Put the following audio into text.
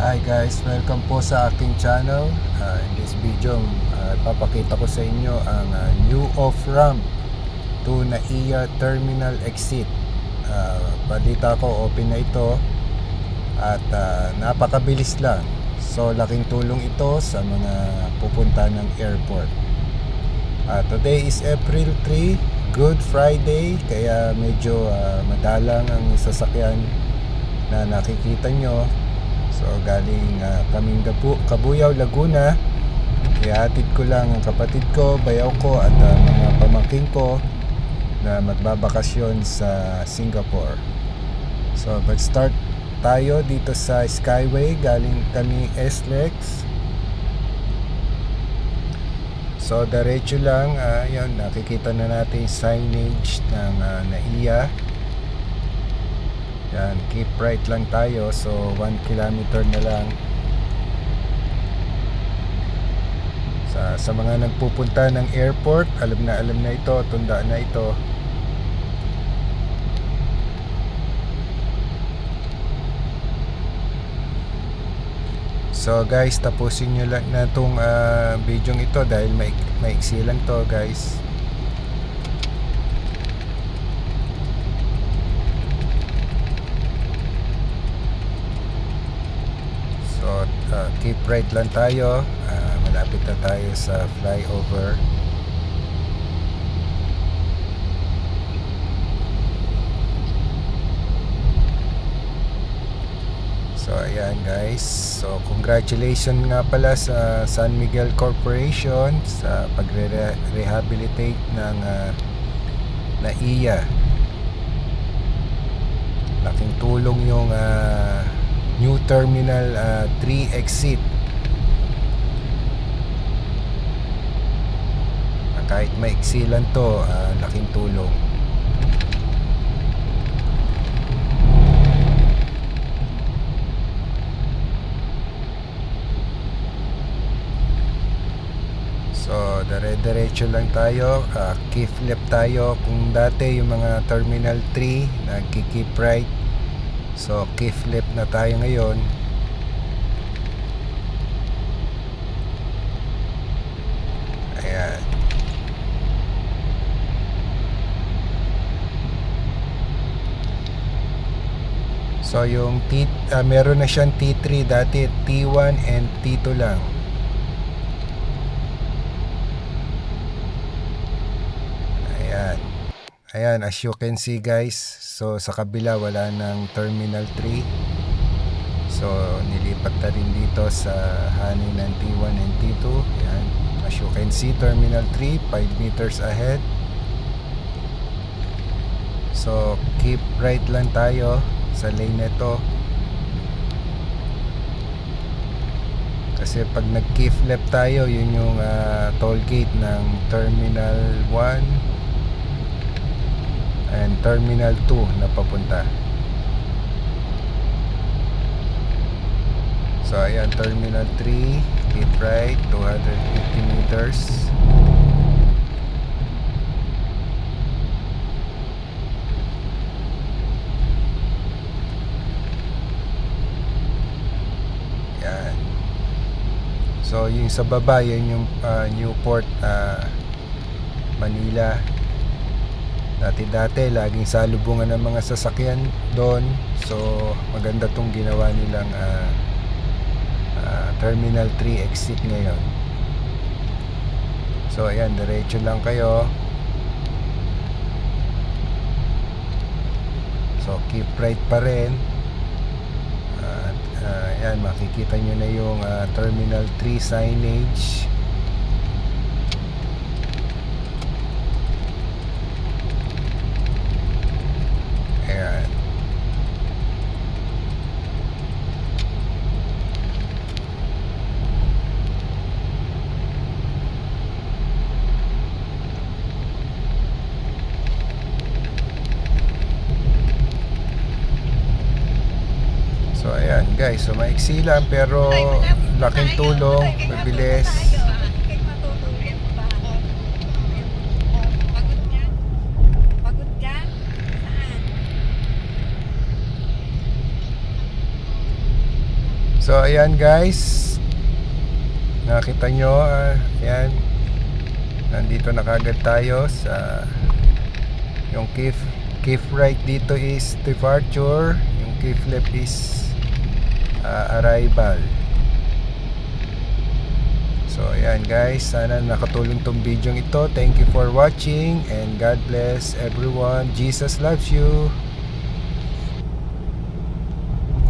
Hi guys, welcome po sa aking channel. In this video, papakita ko sa inyo ang new off-ramp to NAIA Terminal Exit. Balita ko, open na ito at napakabilis lang. So laking tulong ito sa mga pupunta ng airport. Today is April 3, Good Friday, kaya medyo madalang ang sasakyan na nakikita nyo. So galing kaming Kabuyao, Laguna. Ihatid ko lang ang kapatid ko, bayaw ko at mga pamangkin ko na magbabakasyon sa Singapore. So mag-start tayo dito sa Skyway, galing kami SLEX. So diretso lang, yun, nakikita na natin signage ng NAIA. Yan, keep right lang tayo. So 1 kilometer na lang. Sa mga nagpupunta ng airport, alam na ito, tundaan na ito. So guys, tapusin nyo lang na itong video ito dahil maiksi lang to guys. So keep right lang tayo. Malapit na tayo sa flyover. So ayan guys. So congratulations nga pala sa San Miguel Corporation sa pagre-rehabilitate ng NAIA. Laking tulong yung New Terminal 3 exit. Kahit maiksi lang to, laking tulong. So dire-diretso lang tayo, keep left tayo. Kung dati yung mga Terminal 3 nagki-keep right, so keep left na tayo ngayon. Ayan. So yung meron na siyang T3, dati T1 and T2 lang. Ayan, as you can see guys, so sa kabila wala ng Terminal 3. So nilipat na rin dito sa hanin ng T1 and T2. Ayan, as you can see, Terminal 3 5 meters ahead. So keep right lang tayo sa lane na to. Kasi pag nag-keep left tayo, yun yung toll gate ng Terminal 1 and Terminal 2 na papunta. So ayan, Terminal 3, keep right, 250 meters. Yan. So yung sa baba, yun yung Newport, Manila. Dati laging salubungan ng mga sasakyan doon. So maganda tong ginawa nilang Terminal 3 exit ngayon. So ayan, diretso lang kayo. So keep right pa rin. Ayan, makikita nyo na yung Terminal 3 signage. Ayan. So ayan guys, so maiksi lang pero laking tulong, mabilis. Pagod ka? Saan? So ayan guys, nakita nyo, ayan, nandito na kagad tayo sa yung cave right dito is departure, yung cave left is arrival. So ayan guys, sana nakatulong tong video ito. Thank you for watching and God bless everyone. Jesus loves you.